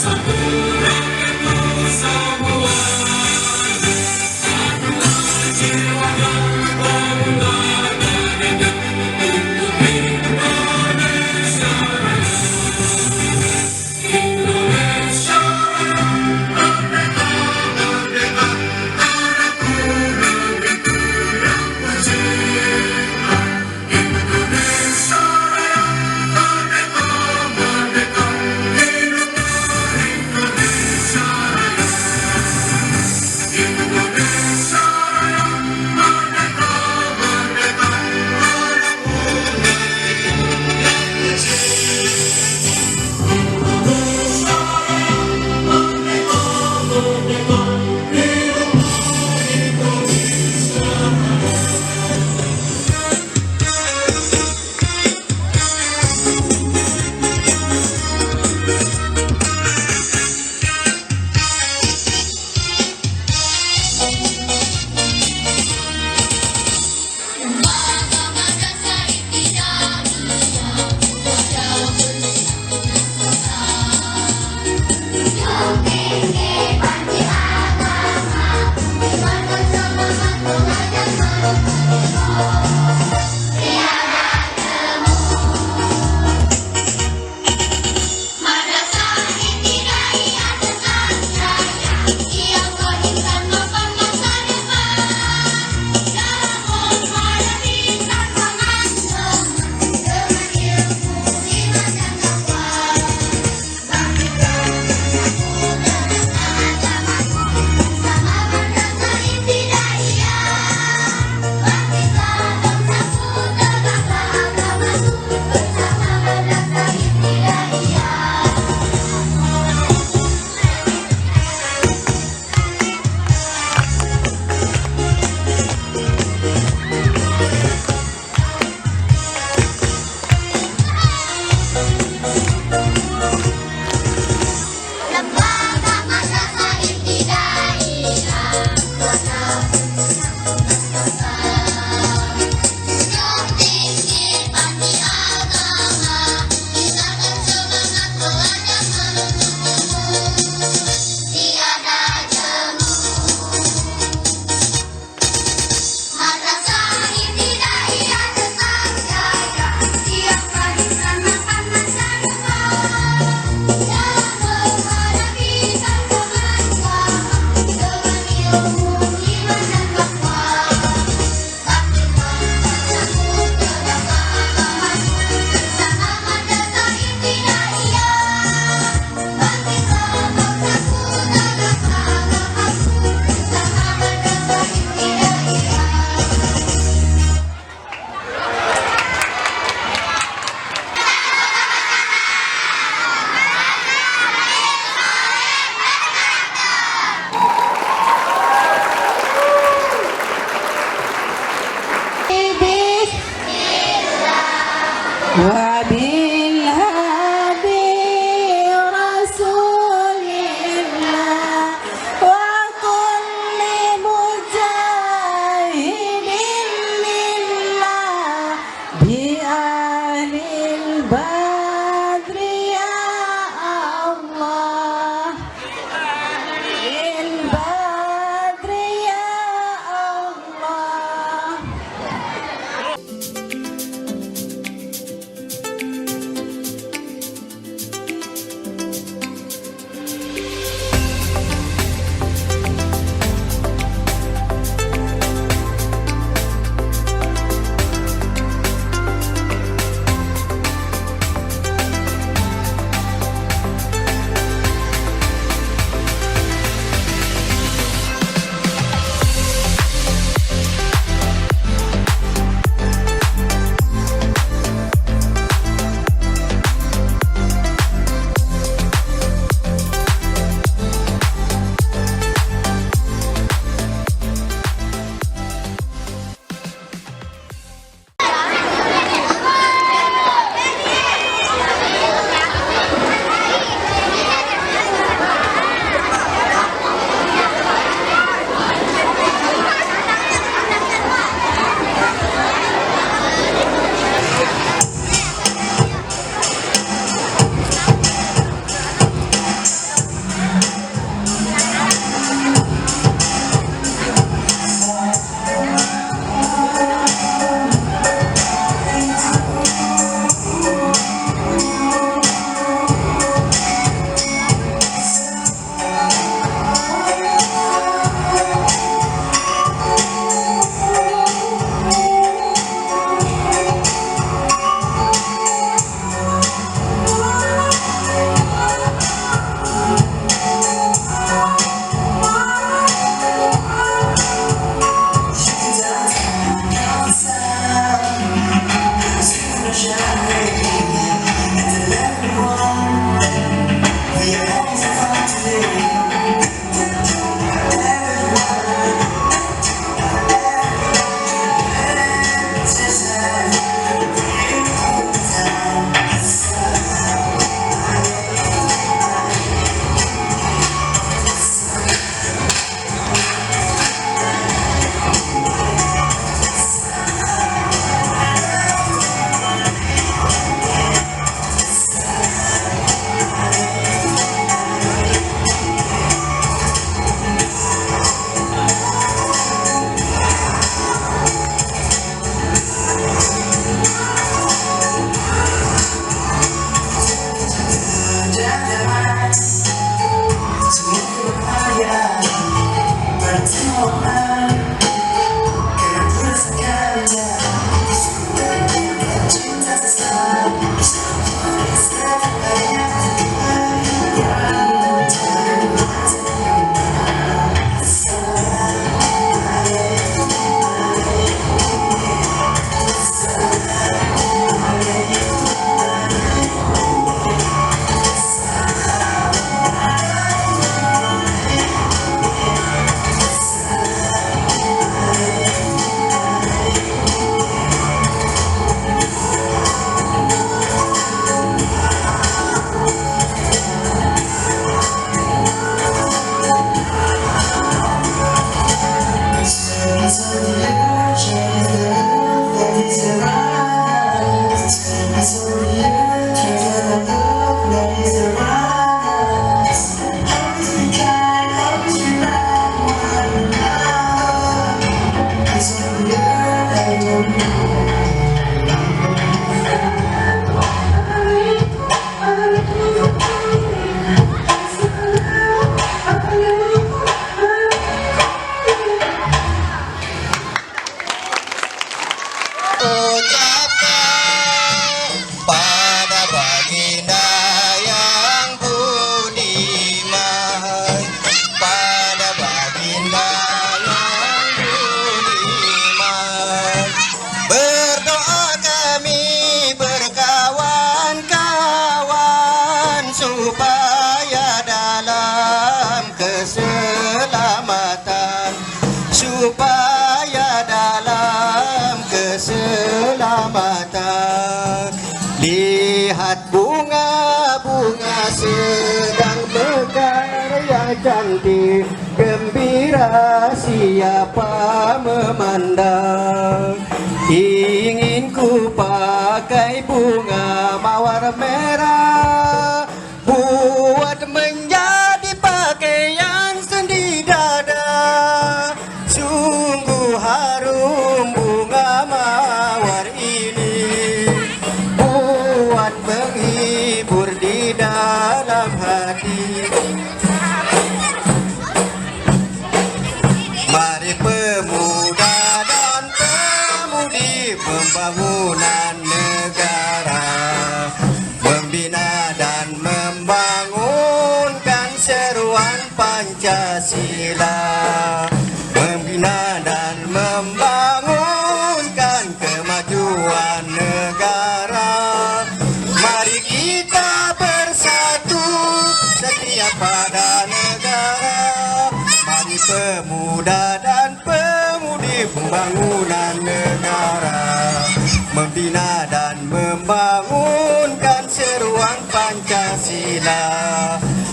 Satu rakyat semua, satulah jiwa dan pemuda berdendam untuk Indonesia Raya. Indonesia Raya, merdeka, merdeka, tanahku negeriku yang tercinta. Indonesia Raya, merdeka, merdeka, hiduplah Indonesia Raya. supaya dalam keselamatan, supaya dalam keselamatan. Lihat bunga-bunga sedang mekar yang cantik, gembira siapa memandang. Ingin ku pakai bunga mawar merah buat menjadi pakaian sendi dada. Sungguh harum bunga mawar ini, buat menghibur di dalam hati. Mari pemuda dan pemudi pembangunan negara, membina dan membangunkan seruan Pancasila, membina dan membangunkan kemajuan negara. Mari kita bersatu setia pada negara. Mari pemuda dan pemudi pembangunan negara, membina dan membangunkan seruan Pancasila,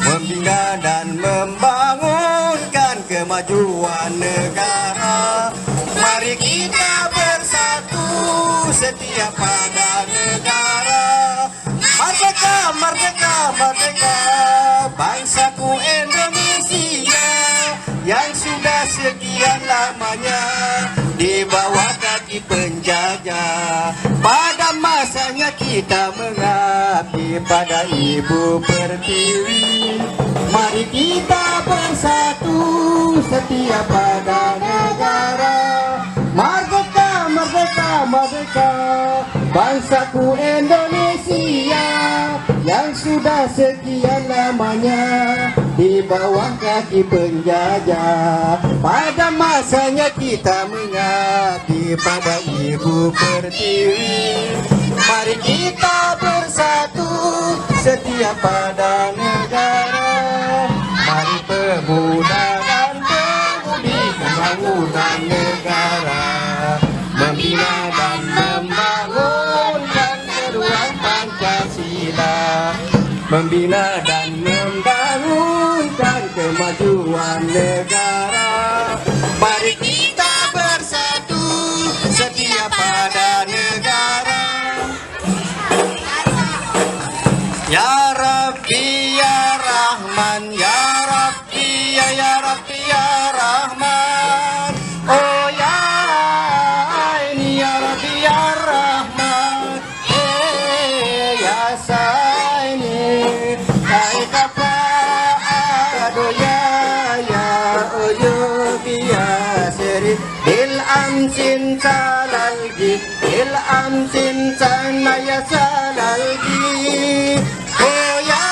membina dan membangunkan kemajuan negara. Mari kita bersatu setia pada negara. Merdeka, merdeka, merdeka, bangsaku Indonesia yang sudah sekian lamanya di bawah kaki penjajah. Pada masanya kita mengabdi pada Ibu Pertiwi. Mari kita bersatu setia pada negara. Merdeka, merdeka, merdeka, bangsaku Indonesia yang sudah sekian lamanya di bawah kaki penjajah. Pada masanya kita mengabdi pada Ibu Pertiwi. Mari kita bersatu setia pada negara. Mari pemuda dan pemudi pembangunan negara, membina dan membangunkan seruan Pancasila, membina dan membangunkan kemajuan negara. Mari kita bersatu setia pada negara. Ya Rabbi ya Rahman, ya Rabbi ya Rabbi ya Rahman. Oh ya ini ya Rabbi ya Rahman. Ya Saini kai kapa ado ya oyo biya seri bil amsin salalgi, bil amsin sanaya salalgi. Oh ya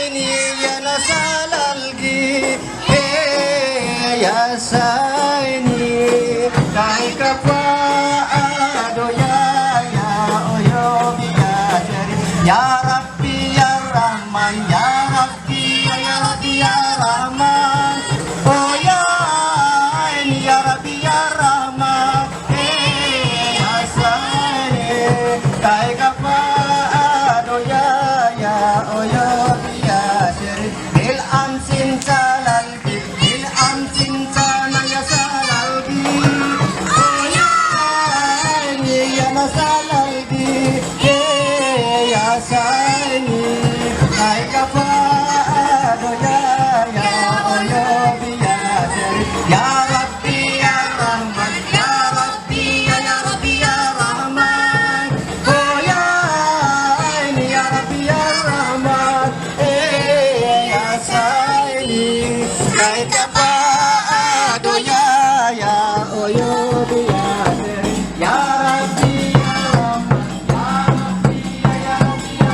ini ya nasalalgi, ya saini kai kapa ado ya oyo biya seri. Ya Rabbi ya Rahman, ya Rabbi ya Rabbi ya Rahman. Oh ya ini ya Rabbi ya Rahman. Ya saini kai kapa ado ya oyo biya seri. Bil amsin salalgi, bil amsin sanaya salalgi. Oh ya ini ya nasalalgi, ya saini kai kapa ado ya oyo biya seri. Ya Rabbi ya Rahman, ya Rabbi ya Rabbi ya Rahman. Oh ya ini ya Rabbi ya Rahman. Ya saini kai kapa ado ya oyo biya seri. Ya Rabbi ya Rahman, ya Rabbi ya Rabbi ya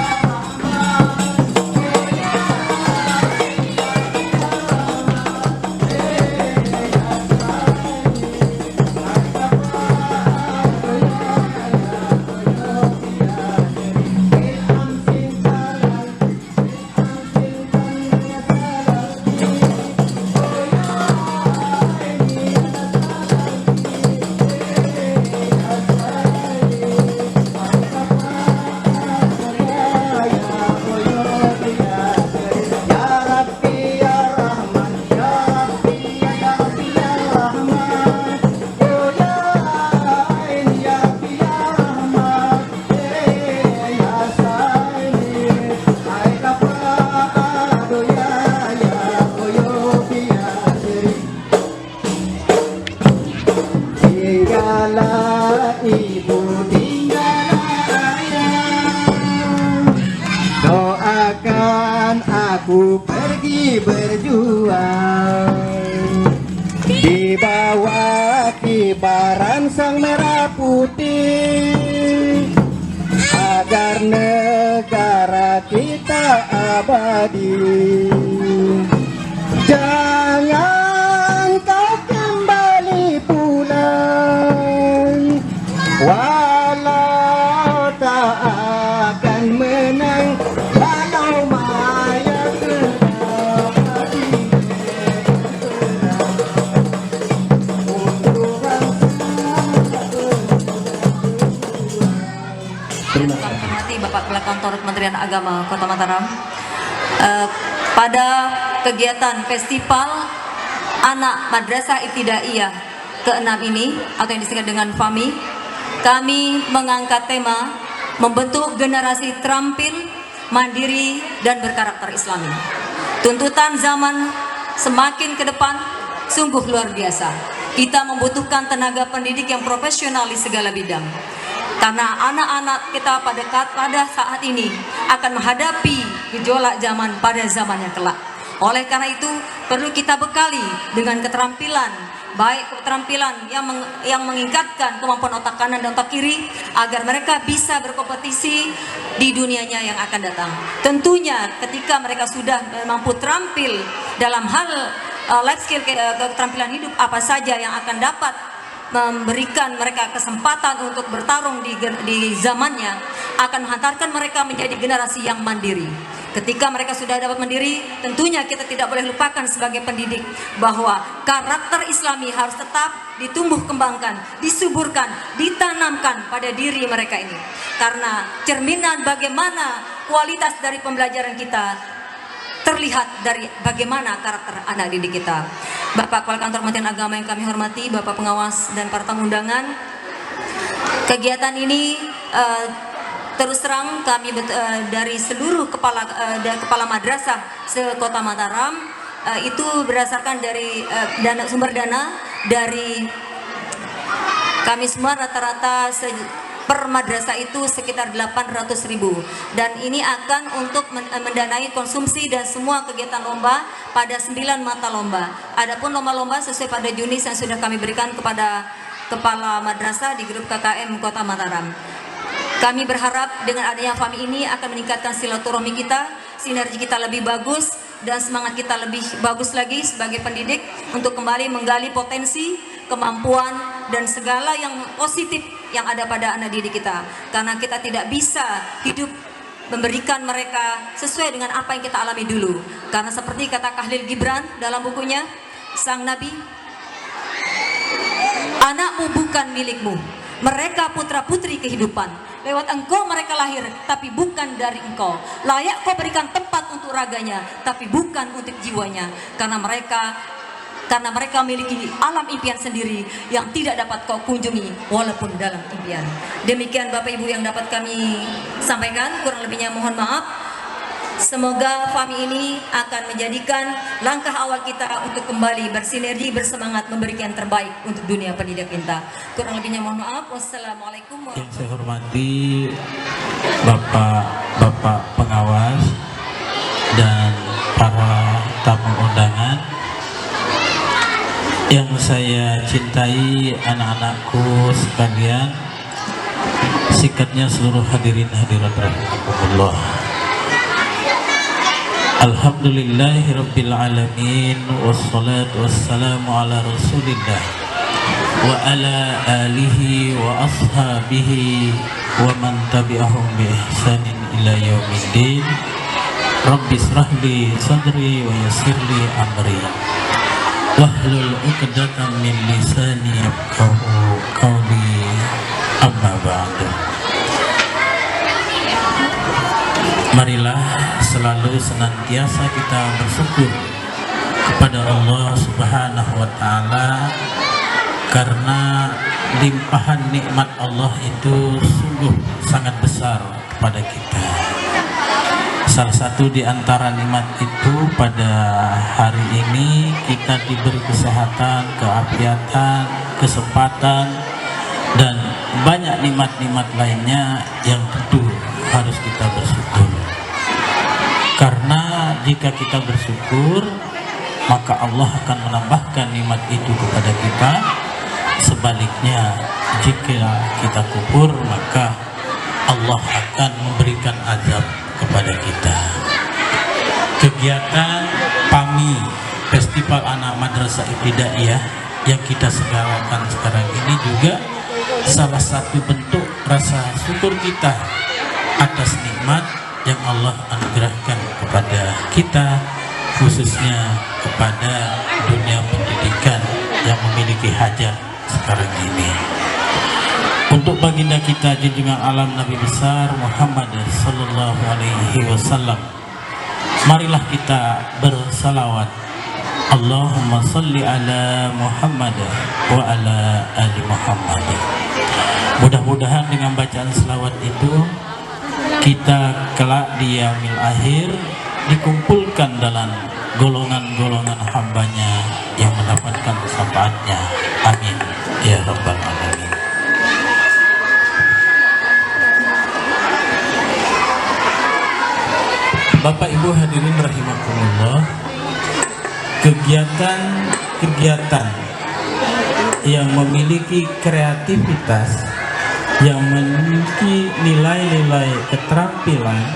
akan aku pergi berjuang di bawah kibaran sang merah putih, agar negara kita abadi. Jangan kau kembali pulang, walau tak akan menang, walau mayat tetap mati. Kami hormati Bapak Kepala Kantor Kementerian Agama Kota Mataram. Pada kegiatan festival anak Madrasah Ibtidaiyah ke-6 ini atau yang disingkat dengan FAMI, kami mengangkat tema membentuk generasi terampil, mandiri dan berkarakter Islami. Tuntutan zaman semakin ke depan sungguh luar biasa. Kita membutuhkan tenaga pendidik yang profesional di segala bidang. Karena anak-anak kita pada saat ini akan menghadapi gejolak zaman pada zaman yang kelak. Oleh karena itu perlu kita bekali dengan keterampilan, baik keterampilan yang meningkatkan kemampuan otak kanan dan otak kiri, agar mereka bisa berkompetisi di dunianya yang akan datang. Tentunya ketika mereka sudah mampu terampil dalam hal life skill, keterampilan hidup apa saja yang akan dapat memberikan mereka kesempatan untuk bertarung di zamannya, akan menghantarkan mereka menjadi generasi yang mandiri. Ketika mereka sudah dapat mandiri, tentunya kita tidak boleh lupakan sebagai pendidik bahwa karakter Islami harus tetap ditumbuh kembangkan, disuburkan, ditanamkan pada diri mereka ini. Karena cerminan bagaimana kualitas dari pembelajaran kita terlihat dari bagaimana karakter anak didik kita. Bapak Kepala Kantor Kementerian Agama yang kami hormati, Bapak Pengawas dan para tamu undangan, kegiatan ini terus terang kami dari seluruh kepala madrasah se-Kota Mataram itu berdasarkan dari sumber dana dari kami semua rata-rata per madrasah itu sekitar 800.000, dan ini akan untuk mendanai konsumsi dan semua kegiatan lomba pada 9 mata lomba. Adapun lomba-lomba sesuai pada unit yang sudah kami berikan kepada kepala madrasah di grup KKM Kota Mataram. Kami berharap dengan adanya FAMI ini akan meningkatkan silaturahmi kita, sinergi kita lebih bagus, dan semangat kita lebih bagus lagi sebagai pendidik untuk kembali menggali potensi, kemampuan, dan segala yang positif yang ada pada anak didik kita. Karena kita tidak bisa hidup memberikan mereka sesuai dengan apa yang kita alami dulu. Karena seperti kata Khalil Gibran dalam bukunya, Sang Nabi, anakmu bukan milikmu, mereka putra-putri kehidupan. Lewat engkau mereka lahir, tapi bukan dari engkau. Layak kau berikan tempat untuk raganya, tapi bukan untuk jiwanya. Karena mereka memiliki alam impian sendiri yang tidak dapat kau kunjungi walaupun dalam impian. Demikian Bapak Ibu yang dapat kami sampaikan, kurang lebihnya mohon maaf. Semoga FAMI ini akan menjadikan langkah awal kita untuk kembali bersinergi, bersemangat memberikan yang terbaik untuk dunia pendidikan kita. Kurang lebihnya mohon maaf. Wassalamualaikum warahmatullahi wabarakatuh. Yang saya hormati Bapak pengawas dan para tamu undangan, yang saya cintai anak-anakku sekalian, sikatnya seluruh hadirin hadirat rahimakumullah. Alhamdulillahirabbil alamin, wassalatu wassalamu ala Rasulillah wa ala alihi wa ashabihi wa man tabi'ahum bi ihsanin ila yaumiddin. Rabbi israh li sadri wa yassir li amri wahlul 'uqdatam min lisani yafqahu qawli, amma ba'du. Marilah selalu senantiasa kita bersyukur kepada Allah Subhanahu wa Ta'ala, karena limpahan nikmat Allah itu sungguh sangat besar kepada kita. Salah satu di antara nikmat itu pada hari ini kita diberi kesehatan, keafiatan, kesempatan, dan banyak nikmat-nikmat lainnya yang tentu harus kita bersyukur. Karena jika kita bersyukur, maka Allah akan menambahkan nikmat itu kepada kita. Sebaliknya, jika kita kufur, maka Allah akan memberikan azab kepada kita. Kegiatan PAMI, Festival Anak Madrasah Ibtidaiyah, yang kita selenggarakan sekarang ini juga salah satu bentuk rasa syukur kita atas nikmat yang Allah anugerahkan kepada kita, khususnya kepada dunia pendidikan yang memiliki hajat sekarang ini. Untuk baginda kita junjungan alam Nabi besar Muhammad sallallahu alaihi wasallam, marilah kita bersalawat. Allahumma salli ala Muhammad wa ala ali Muhammad. Mudah-mudahan dengan bacaan selawat itu kita kelak di yaumil akhir dikumpulkan dalam golongan-golongan hambanya yang mendapatkan syafaatnya. Amin ya rabbal alamin. Bapak Ibu hadirin rahimakumullah, kegiatan-kegiatan yang memiliki kreativitas, yang memiliki nilai-nilai keterampilan,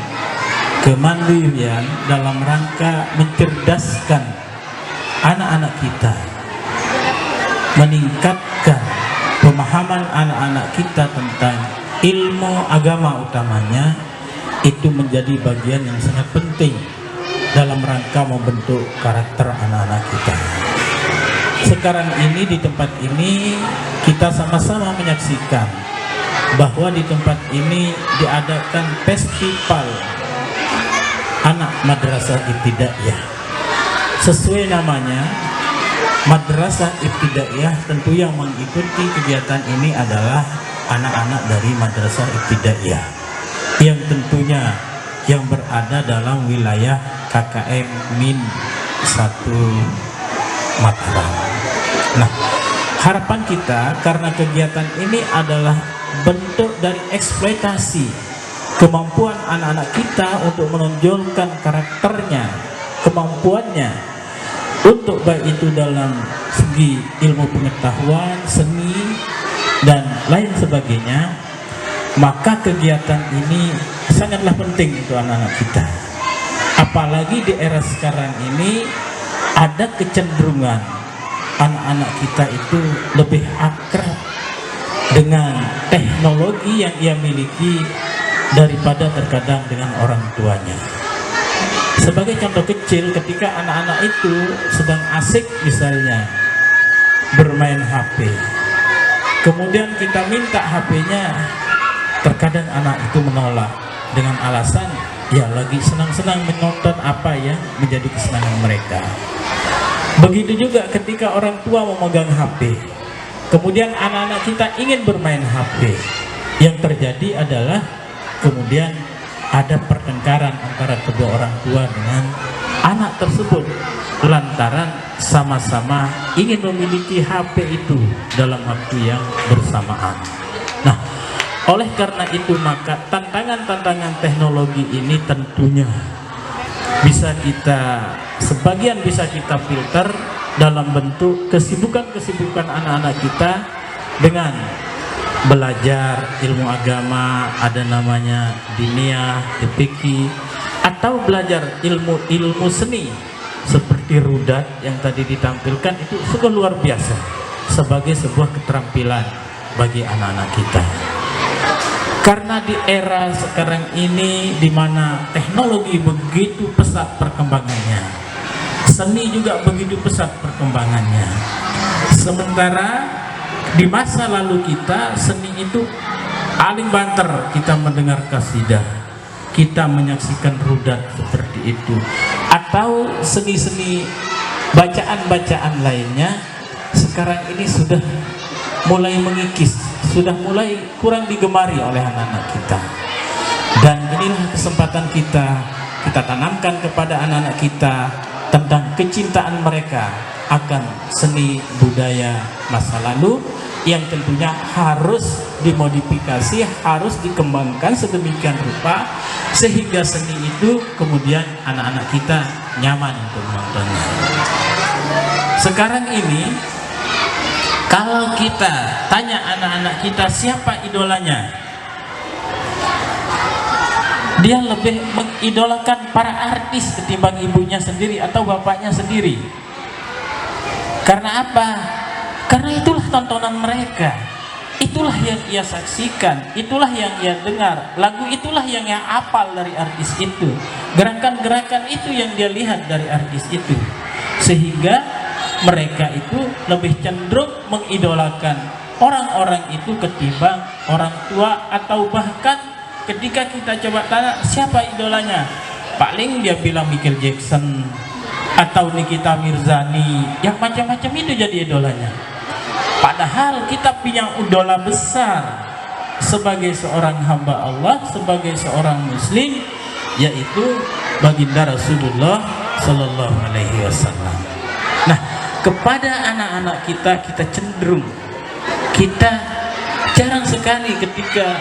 kemandirian dalam rangka mencerdaskan anak-anak kita, meningkatkan pemahaman anak-anak kita tentang ilmu agama utamanya, itu menjadi bagian yang sangat penting dalam rangka membentuk karakter anak-anak kita. Sekarang ini di tempat ini kita sama-sama menyaksikan bahwa di tempat ini diadakan festival anak madrasah ibtidaiyah. Sesuai namanya, madrasah ibtidaiyah, tentu yang mengikuti kegiatan ini adalah anak-anak dari madrasah ibtidaiyah yang tentunya yang berada dalam wilayah KKM Min 1 Mataram. Nah, harapan kita karena kegiatan ini adalah bentuk dari eksploitasi kemampuan anak-anak kita untuk menonjolkan karakternya, kemampuannya untuk baik itu dalam segi ilmu pengetahuan, seni dan lain sebagainya, maka kegiatan ini sangatlah penting untuk anak-anak kita. Apalagi di era sekarang ini ada kecenderungan anak-anak kita itu lebih akrab dengan teknologi yang ia miliki daripada terkadang dengan orang tuanya. Sebagai contoh kecil, ketika anak-anak itu sedang asik misalnya bermain HP, kemudian kita minta HP-nya, terkadang anak itu menolak dengan alasan ya lagi senang-senang menonton apa yang menjadi kesenangan mereka. Begitu juga ketika orang tua memegang HP, kemudian anak-anak kita ingin bermain HP, yang terjadi adalah kemudian ada pertengkaran antara kedua orang tua dengan anak tersebut lantaran sama-sama ingin memiliki HP itu dalam waktu yang bersamaan. Nah, oleh karena itu maka tantangan-tantangan teknologi ini tentunya sebagian bisa kita filter dalam bentuk kesibukan-kesibukan anak-anak kita dengan belajar ilmu agama, ada namanya diniyah, fikih, atau belajar ilmu seni seperti rudat yang tadi ditampilkan. Itu sungguh luar biasa sebagai sebuah keterampilan bagi anak-anak kita. Karena di era sekarang ini di mana teknologi begitu pesat perkembangannya, seni juga begitu pesat perkembangannya. Sementara di masa lalu kita, seni itu paling banter kita mendengar kasidah, kita menyaksikan rudat seperti itu, atau seni-seni bacaan-bacaan lainnya. Sekarang ini sudah mulai mengikis, sudah mulai kurang digemari oleh anak-anak kita. Dan inilah kesempatan kita tanamkan kepada anak-anak kita tentang kecintaan mereka akan seni budaya masa lalu yang tentunya harus dimodifikasi, harus dikembangkan sedemikian rupa sehingga seni itu kemudian anak-anak kita nyaman untuk menontonnya. Sekarang ini kalau kita tanya anak-anak kita siapa idolanya, dia lebih mengidolakan para artis ketimbang ibunya sendiri atau bapaknya sendiri. Karena apa? Karena itulah tontonan mereka, itulah yang ia saksikan, itulah yang ia dengar, lagu itulah yang ia hafal dari artis itu, gerakan-gerakan itu yang dia lihat dari artis itu, sehingga mereka itu lebih cenderung mengidolakan orang-orang itu ketimbang orang tua. Atau bahkan ketika kita coba tanya siapa idolanya, paling dia bilang Michael Jackson atau Nikita Mirzani, yang macam-macam itu jadi idolanya. Padahal kita punya idola besar sebagai seorang hamba Allah, sebagai seorang muslim, yaitu baginda Rasulullah Sallallahu Alaihi Wasallam. Nah, kepada anak-anak kita cenderung, kita jarang sekali ketika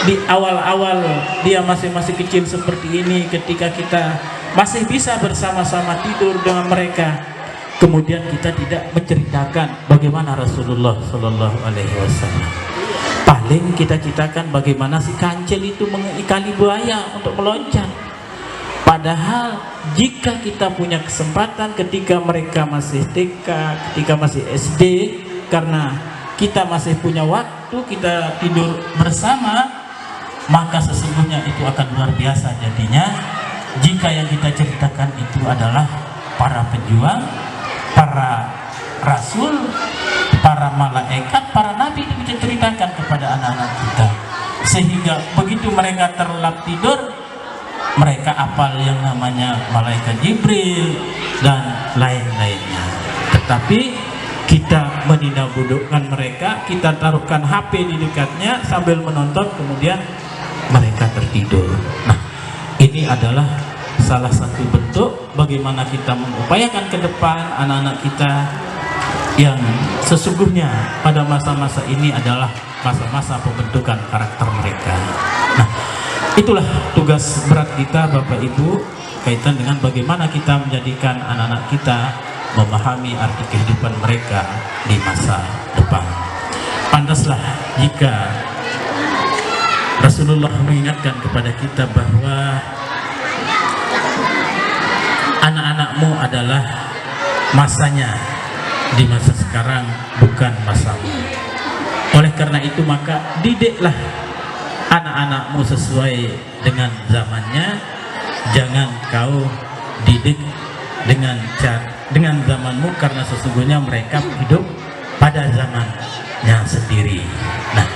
di awal-awal dia masih kecil seperti ini, ketika kita masih bisa bersama-sama tidur dengan mereka, kemudian kita tidak menceritakan bagaimana Rasulullah Sallallahu Alaihi Wasallam. Paling kita ceritakan bagaimana si kancil itu mengikali buaya untuk meloncat. Padahal jika kita punya kesempatan ketika mereka masih TK, ketika masih SD, karena kita masih punya waktu, kita tidur bersama, maka sesungguhnya itu akan luar biasa jadinya jika yang kita ceritakan itu adalah para pejuang, para rasul, para malaikat, para nabi, itu kita ceritakan kepada anak-anak kita, sehingga begitu mereka terlelap tidur, mereka apal yang namanya malaikat Jibril dan lain-lainnya. Tetapi kita menindakbudukkan mereka, kita taruhkan HP di dekatnya sambil menonton, kemudian mereka tertidur. Nah, ini adalah salah satu bentuk bagaimana kita mengupayakan ke depan anak-anak kita yang sesungguhnya pada masa-masa ini adalah masa-masa pembentukan karakter mereka. Nah, itulah tugas berat kita Bapak Ibu kaitan dengan bagaimana kita menjadikan anak-anak kita memahami arti kehidupan mereka di masa depan. Pantaslah jika Rasulullah mengingatkan kepada kita bahwa anak-anakmu adalah masanya, di masa sekarang bukan masamu. Oleh karena itu maka didiklah anak-anakmu sesuai dengan zamannya. Jangan kau didik dengan zamanmu, karena sesungguhnya mereka hidup pada zamannya sendiri. Nah,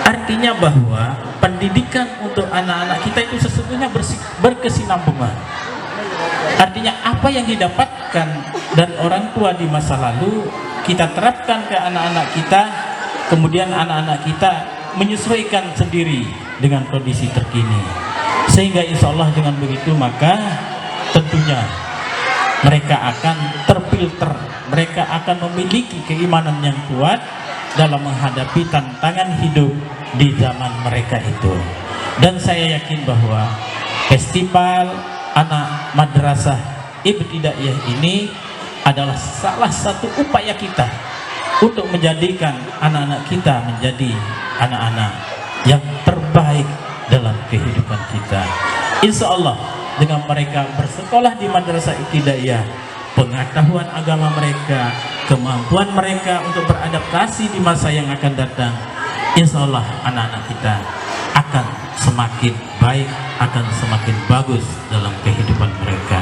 artinya bahwa pendidikan untuk anak-anak kita itu sesungguhnya berkesinambungan. Artinya apa yang didapatkan dari orang tua di masa lalu kita terapkan ke anak-anak kita, kemudian anak-anak kita menyesuaikan sendiri dengan kondisi terkini, sehingga insya Allah dengan begitu maka tentunya mereka akan terfilter, mereka akan memiliki keimanan yang kuat dalam menghadapi tantangan hidup di zaman mereka itu. Dan saya yakin bahwa festival anak madrasah ibtidaiyah ini adalah salah satu upaya kita untuk menjadikan anak-anak kita menjadi anak-anak yang terbaik dalam kehidupan kita. Insya Allah dengan mereka bersekolah di madrasah ibtidaiyah, pengetahuan agama mereka, kemampuan mereka untuk beradaptasi di masa yang akan datang, insya Allah anak-anak kita akan semakin baik, akan semakin bagus dalam kehidupan mereka.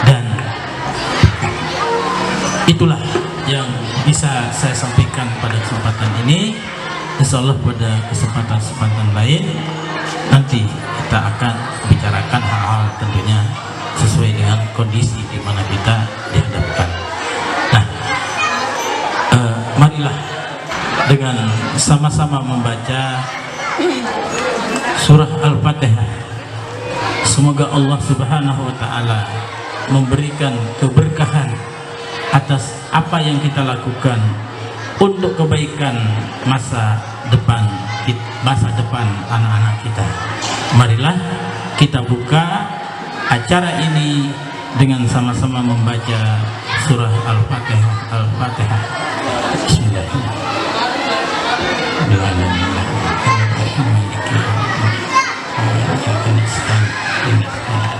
Dan itulah yang bisa saya sampaikan pada kesempatan ini. Insya Allah pada kesempatan-kesempatan lain nanti kita akan bicarakan hal-hal tentunya sesuai dengan kondisi di mana kita dihadapkan. Nah, marilah dengan sama-sama membaca surah Al-Fatihah. Semoga Allah Subhanahu wa Ta'ala memberikan keberkahan atas apa yang kita lakukan untuk kebaikan masa depan anak-anak kita. Marilah kita buka acara ini dengan sama-sama membaca surah Al-Fatihah. Al-Fatihah. Bismillahirrahmanirrahim.